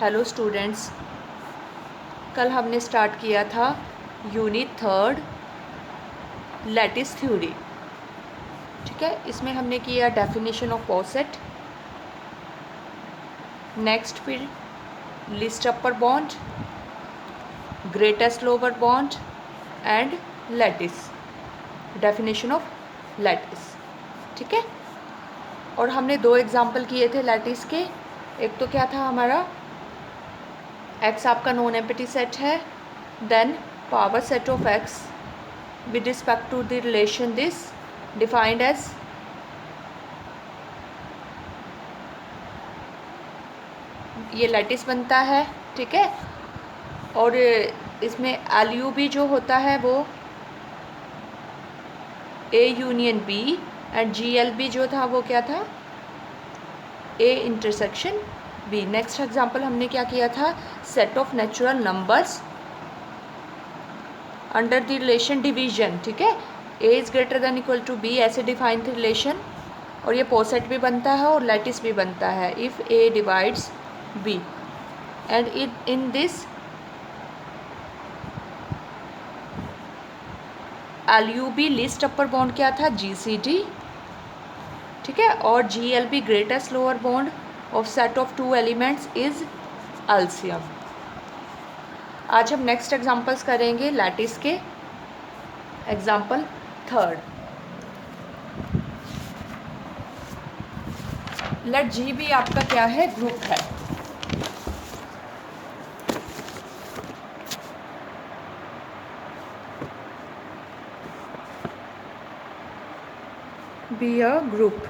Hello students, कल हमने start किया था यूनिट 3 लैटिस थ्योरी। ठीक है, इसमें हमने किया डेफिनेशन ऑफ पॉसेट, नेक्स्ट फिर list upper bond, greatest lower bond and lattice, definition of lattice. ठीक है, और हमने 2 एग्जाम्पल किए थे लैटिस के। एक तो क्या था हमारा, एक्स आपका नॉन एम्प्टी सेट है, then power set of X with respect to the relation this defined as ये लैटिस बनता है। ठीक है, और इसमें एल यू बी जो होता है वो A union B, and G L B जो था वो क्या था, A intersection B. Next example हमने क्या किया था, set of natural numbers under the relation division. ठीक है, A is greater than equal to B, ऐसे डिफाइन द रिलेशन, और ये पोसेट भी बनता है और लैटिस भी बनता है if A divides B, and in this L U B least upper bound क्या था, जी सी डी। ठीक है, और G L B greatest lower bound of set of 2 elements is LCM. आज हम नेक्स्ट एग्जांपल्स करेंगे लैटिस के। Example 3, let G भी आपका क्या है, ग्रुप है। Be a group,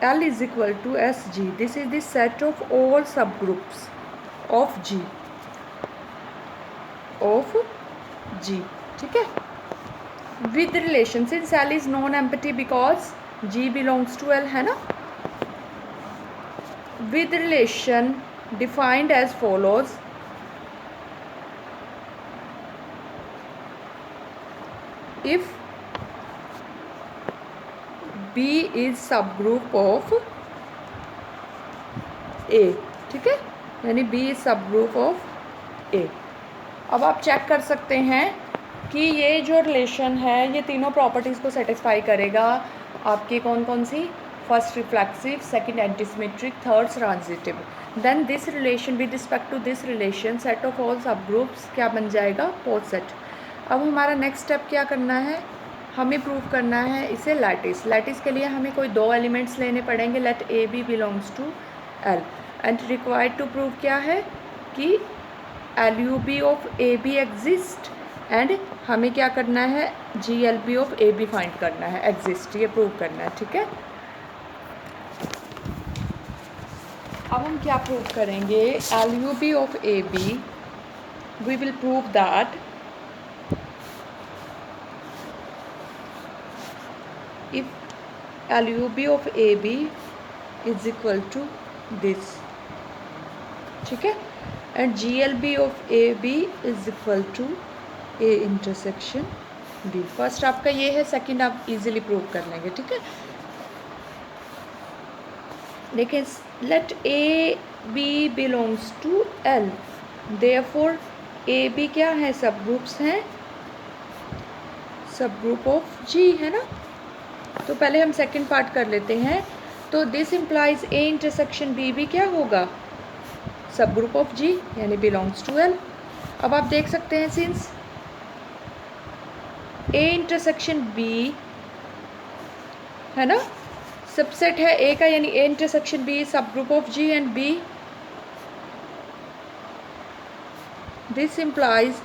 L is equal to SG. This is the set of all subgroups of G. ठीक है, with relation, since L is non-empty because G belongs to L है ना, with relation defined as follows. If B is subgroup of A, ठीक है, यानी B is subgroup of A। अब आप check कर सकते हैं कि ये जो रिलेशन है ये तीनों प्रॉपर्टीज़ को सेटिस्फाई करेगा। आपकी कौन कौन सी, first reflexive, second antisymmetric, third transitive. Then this relation with respect to this relation set of all subgroups क्या बन जाएगा, पोसेट। अब हमारा नेक्स्ट स्टेप क्या करना है, हमें प्रूव करना है इसे लैटिस। लैटिस के लिए हमें कोई 2 एलिमेंट्स लेने पड़ेंगे, let A B belongs to L, and required to prove क्या है कि L U B of A B exist, and हमें क्या करना है, G L B of A B find करना है, एग्जिस्ट, ये प्रूव करना है। ठीक है, अब हम क्या प्रूव करेंगे, L U B of A B, we will prove that if L U B of A B is equal to this. ठीक है, and G L B of A B is equal to A intersection B. First आपका ये है, second आप easily prove कर लेंगे। ठीक है, देखिए, let A B belongs to L, therefore A B क्या है, सब ग्रुप्स हैं, सब ग्रुप ऑफ जी है ना। तो पहले हम सेकंड पार्ट कर लेते हैं। तो this implies A intersection B भी क्या होगा, सब ग्रुप ऑफ जी, यानी बिलोंग्स टू एल। अब आप देख सकते हैं, सिंस ए इंटरसेक्शन बी है ना, सबसेट है ए का, यानी A intersection B subgroup of G and B, this implies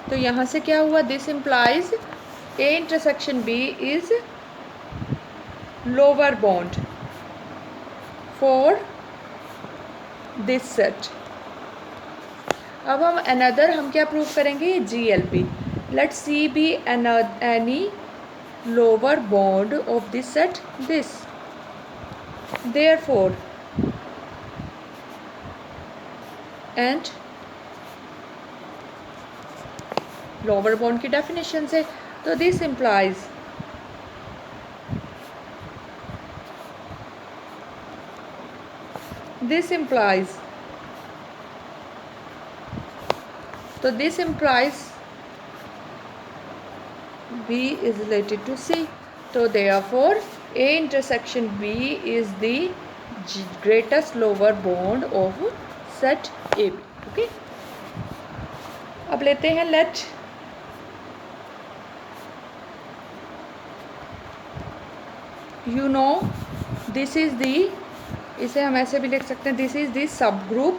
तो यहाँ से क्या हुआ, this implies A intersection B is lower bound for this set. अब हम अनदर हम क्या प्रूव करेंगे, G L B, let C B any lower bound of this set this, therefore and lower bound की डेफिनेशन से। तो this implies तो this implies B is related to C. So therefore A intersection B is the greatest lower bound of set AB. Okay. अब लेते हैं let you know this is the, इसे हम ऐसे भी लिख सकते हैं, this is the subgroup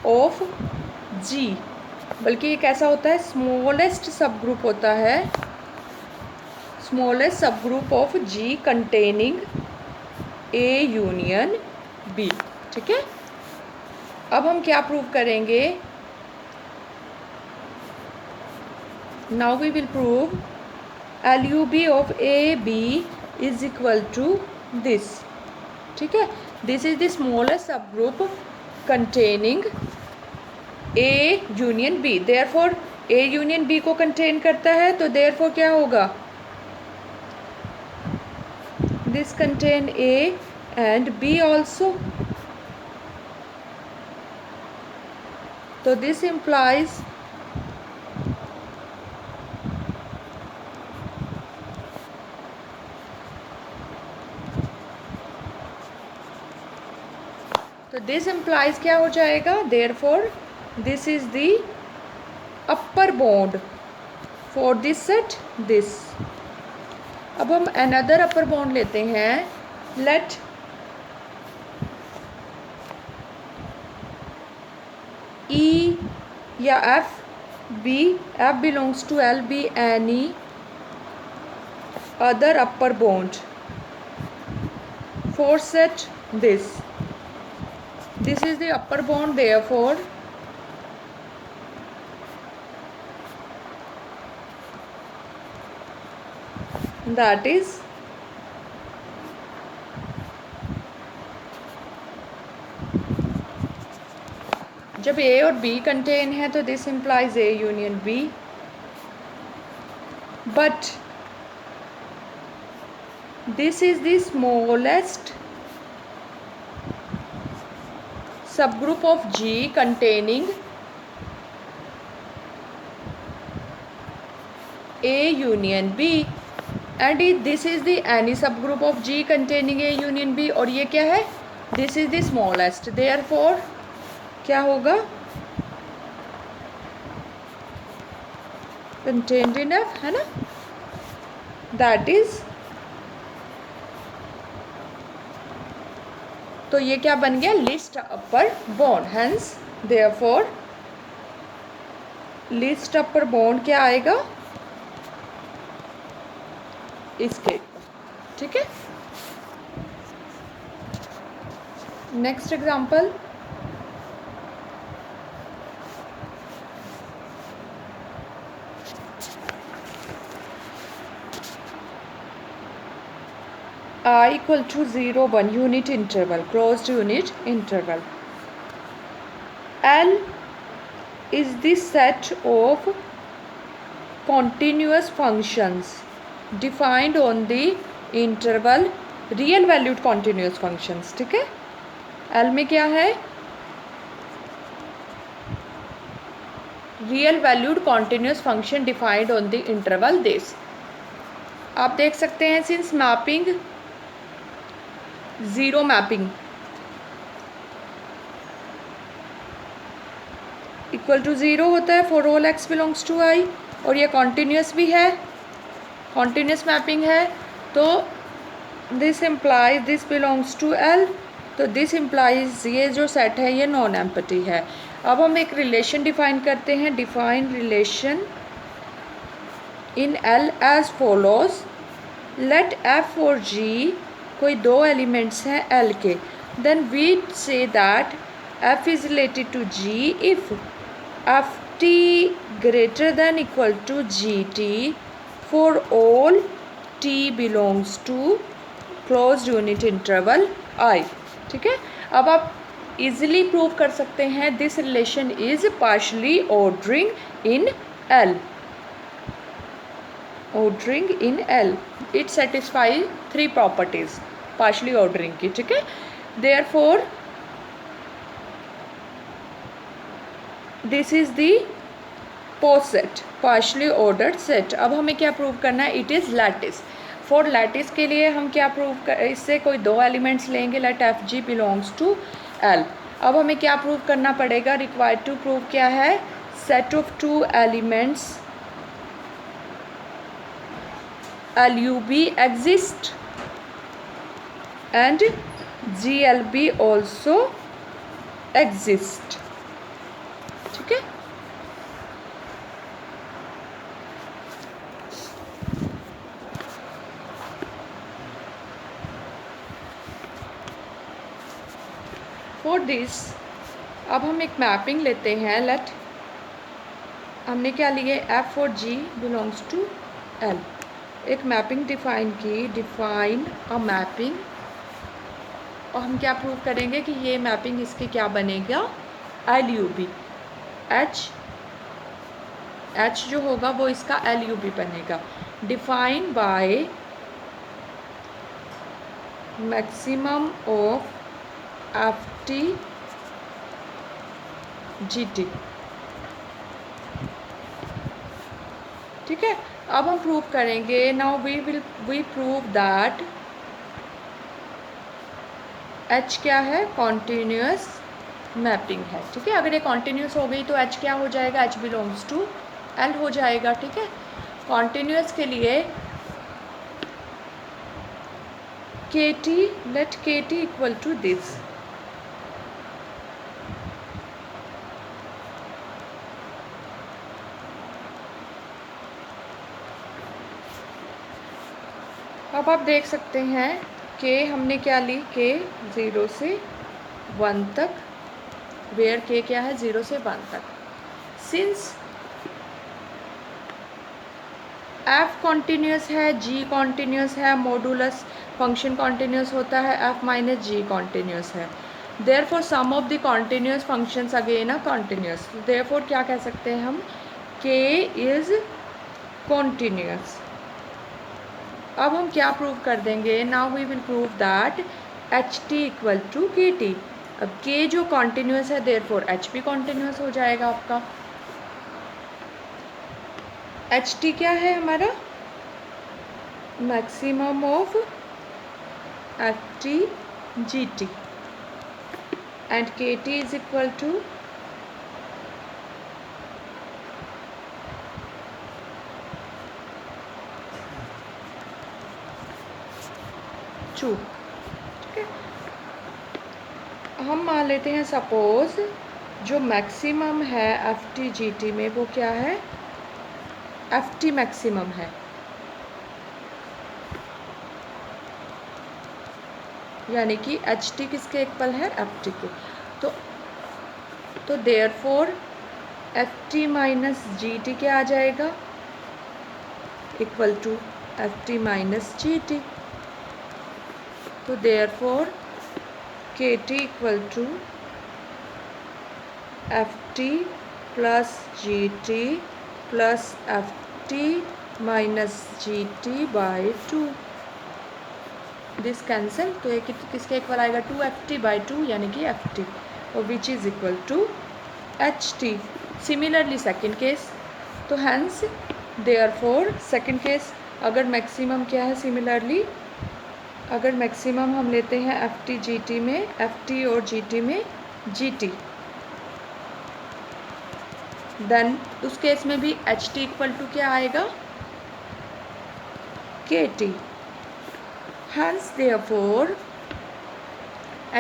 of G, बल्कि ये कैसा होता है, स्मॉलेस्ट सब ग्रुप होता है, smallest subgroup of G containing A union B। ठीक है, अब हम क्या प्रूव करेंगे, now we will prove LUB of AB is equal to this. ठीक है, this is the smallest subgroup containing A union B, therefore A union B को contain करता है, तो देयरफॉर क्या होगा, this contain A and B also. तो this implies क्या हो जाएगा, therefore this is the upper bond for this set this. अब हम अनदर अपर बॉन्ड लेते हैं, लेट E या F belongs to L be any other upper bond for set this is the upper bond, therefore that is जब A और B contain है तो this implies A union B, but this is the smallest subgroup of G containing A union B and this is the any subgroup of G containing A union B, और ये क्या है, this is the smallest, therefore क्या होगा, contained in F, है ना, that is, तो ये क्या बन गया, list upper bond, hence therefore list upper bound क्या आएगा इसके। ठीक है, next example, I equal to 0 1 unit interval, closed unit interval. L is the set of continuous functions defined on the interval real valued continuous functions। ठीक है, L में क्या है, real valued continuous function defined on the interval this। आप देख सकते हैं, since mapping zero mapping equal to zero होता है for all x belongs to I, और ये कॉन्टीन्यूस भी है, कॉन्टीन्यूस मैपिंग है, तो this implies this belongs to L, तो दिस इम्प्लाइज ये जो सेट है ये नॉन एम्पटी है। अब हम एक रिलेशन डिफाइन करते हैं, define relation in L as follows, let F और G कोई दो एलिमेंट्स हैं L के, then we say that F is related to G if Ft greater than equal to Gt for all T belongs to closed unit interval I। ठीक है, अब आप easily prove कर सकते हैं this relation is partially ordering in L, ordering in L, it satisfies three properties partially ordering की, ठीक है. Therefore this is the post set, partially ordered set. अब हमें क्या प्रूव करना है? It is lattice. For lattice के लिए हम क्या प्रूव कर, इससे कोई दो एलिमेंट्स लेंगे. Let F G belongs to L. अब हमें क्या प्रूव करना पड़ेगा? रिक्वायर्ड टू प्रूव क्या है? Set of two elements LUB exist and GLB also exist. ठीक है. फॉर दिस अब हम एक मैपिंग लेते हैं. लेट हमने क्या लिए? F और G बिलोंग्स टू L. एक मैपिंग डिफाइन की. डिफाइन अ मैपिंग, और हम क्या प्रूव करेंगे कि ये मैपिंग इसके क्या बनेगा? LUB. H जो होगा वो इसका LUB बनेगा. Define by maximum of FT GT. ठीक है. अब हम प्रूव करेंगे. Now we prove that H क्या है? कॉन्टीन्यूअस मैपिंग है. ठीक है. अगर ये कॉन्टीन्यूअस हो गई तो H क्या हो जाएगा? H बिलोंग्स टू L हो जाएगा. ठीक है. कॉन्टीन्यूअस के लिए KT, let KT equal to this. अब आप देख सकते हैं कि हमने क्या ली? K 0 से 1 तक, वेयर K क्या है? 0 से 1 तक. सिंस F कॉन्टीन्यूअस है, G कॉन्टीन्यूअस है, मॉडुलस फंक्शन कॉन्टीन्यूअस होता है, F माइनस G कॉन्टीन्यूअस है. Therefore sum of the continuous functions again are continuous. Therefore क्या कह सकते हैं हम? K is continuous. अब हम क्या प्रूव कर देंगे? Now we will prove that HT equal to KT. अब K जो कॉन्टीन्यूअस है, देयरफॉर H भी कॉन्टीन्यूअस हो जाएगा आपका. HT क्या है हमारा? Maximum of FT GT and KT is equal to 2. ठीक है. हम मान लेते हैं सपोज जो मैक्सिमम है FT GT में वो क्या है? FT मैक्सिमम है. यानी कि HT किसके इक्वल है? FT के. तो देयरफॉर FT माइनस GT क्या आ जाएगा? Equal to FT minus GT. तो therefore KT equal to FT plus GT plus FT minus GT by 2. This cancel. तो ये किसके इक्वल आएगा? 2FT बाई 2 यानी कि FT, और which is equal to HT. Similarly second case. तो hence therefore second case अगर मैक्सिमम क्या है? सिमिलरली अगर मैक्सिमम हम लेते हैं FT GT में, FT और GT में GT, देन उस केस में भी HT इक्वल टू क्या आएगा? KT. हैंस देयरफॉर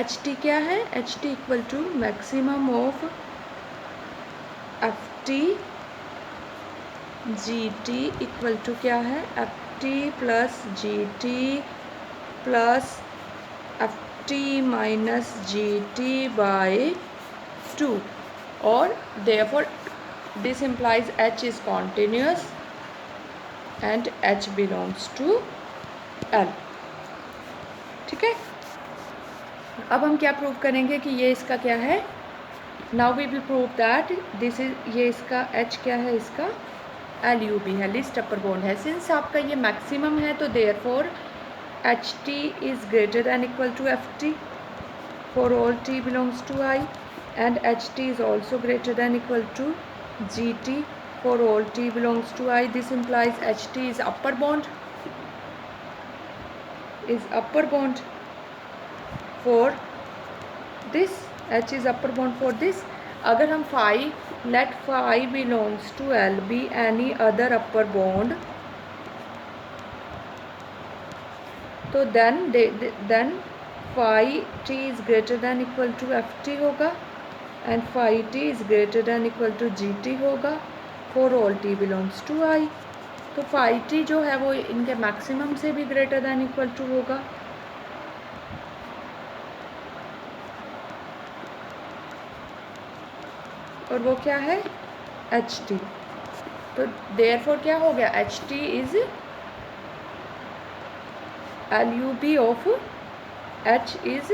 HT क्या है? HT equal to maximum of FT GT equal to क्या है? FT plus GT plus FT minus GT by 2. और therefore this implies H is continuous and H belongs to L. ठीक है. अब हम क्या प्रूव करेंगे कि ये इसका क्या है? Now we will prove that this is, ये इसका H क्या है? इसका LUB है, लीस्ट अपर बॉन्ड है। सिंस आपका ये मैक्सिमम है तो therefore HT is greater than equal to FT for all T belongs to I, and HT is also greater than equal to GT for all T belongs to I. This implies HT is upper bond for this, H is upper bond for this. अगर हम phi, let phi belongs to L be any other upper bond, तो then phi T is greater than equal to FT होगा and phi T is greater than equal to GT होगा for all T belongs to I. तो phi T जो है वो इनके maximum से भी ग्रेटर दैन इक्वल टू होगा, और वो क्या है HT। तो देयरफॉर क्या हो गया, HT is LUB of H is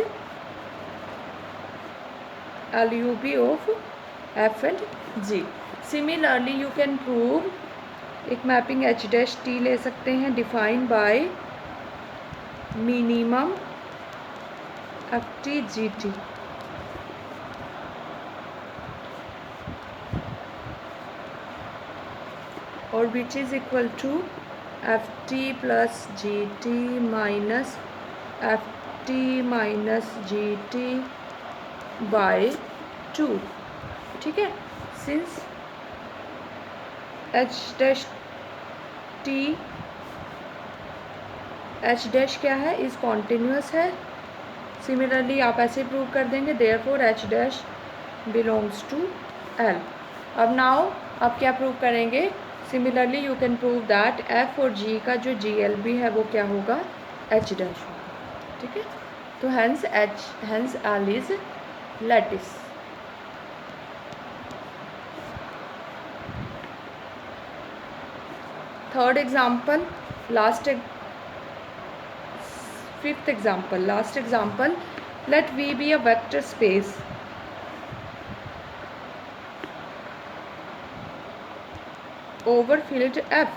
LUB of F and G। Similarly you can prove, एक मैपिंग H डैश T ले सकते हैं, define by minimum FT GT। और which is equal to FT plus GT minus FT minus GT by 2। ठीक है, since H dash क्या है, is continuous है। सिमिलरली आप ऐसे प्रूव कर देंगे, therefore H dash belongs to L। अब नाउ आप क्या प्रूव करेंगे, similarly you can prove that F और G का जो GLB है वो क्या होगा, H डैश होगा। ठीक है, तो hence L is lattice. Third example, fifth example, last example, let V be a vector space over field F।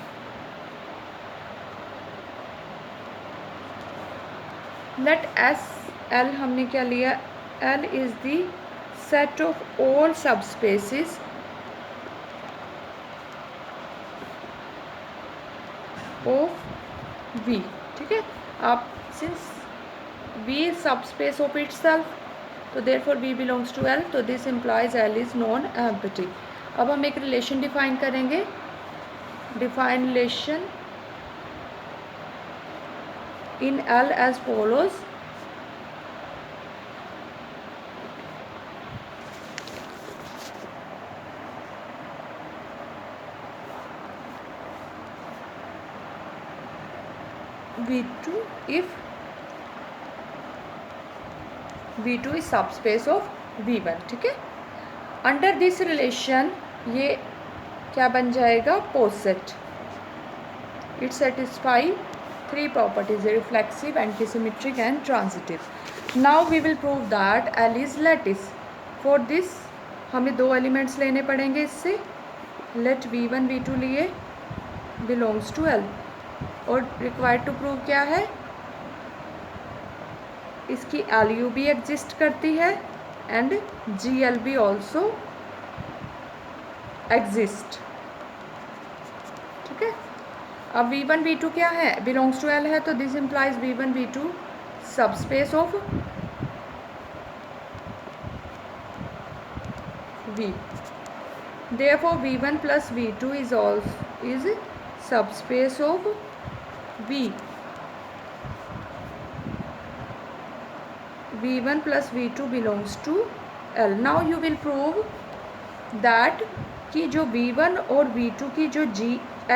let L हमने क्या लिया, L is the set of all subspaces of V। ठीक है, आप since V is subspace of itself, तो therefore V belongs to L, तो this implies L is non-empty। अब हम एक रिलेशन डिफाइन करेंगे, define relation in L as follows, V2 if V2 is subspace of V1। ठीक है, under this relation ये क्या बन जाएगा, poset. It satisfy three properties, reflexive, antisymmetric and transitive. Now we will prove that L is lattice. For this हमें दो elements लेने पड़ेंगे इससे, लेट V1 V2 लिए, बिलोंग्स टू L, और रिक्वायर्ड टू प्रूव क्या है, इसकी LUB एग्जिस्ट करती है एंड GLB ऑल्सो एग्जिस्ट। ठीक है, अब V1 V2 क्या है, बिलोंग्स टू L है, तो this implies V1 V2 subspace of V। Therefore V1 plus V2 is subspace of V। V1 plus V2 belongs to L। Now you will prove that कि जो V1 और V2 की जो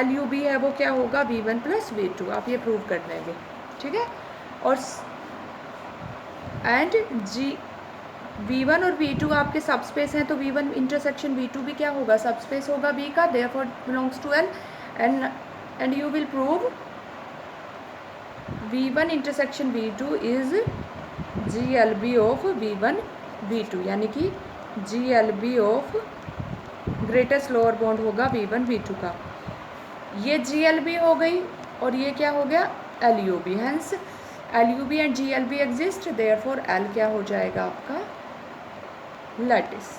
LUB है वो क्या होगा, V1 plus V2। आप ये प्रूव कर देंगे। ठीक है, और एंड V1 और V2 आपके सबस्पेस हैं, तो V1 इंटरसेक्शन V2 भी क्या होगा, सबस्पेस होगा V का, therefore belongs to L। And you will prove V1 intersection V2 is GLB of V1 V2, यानी कि GLB of greatest lower bound होगा V1 V2 का। ये जी एल बी हो गई और ये क्या हो गया, L U B. Hence L U B and G L B exist, therefore L क्या हो जाएगा आपका, लैटिस।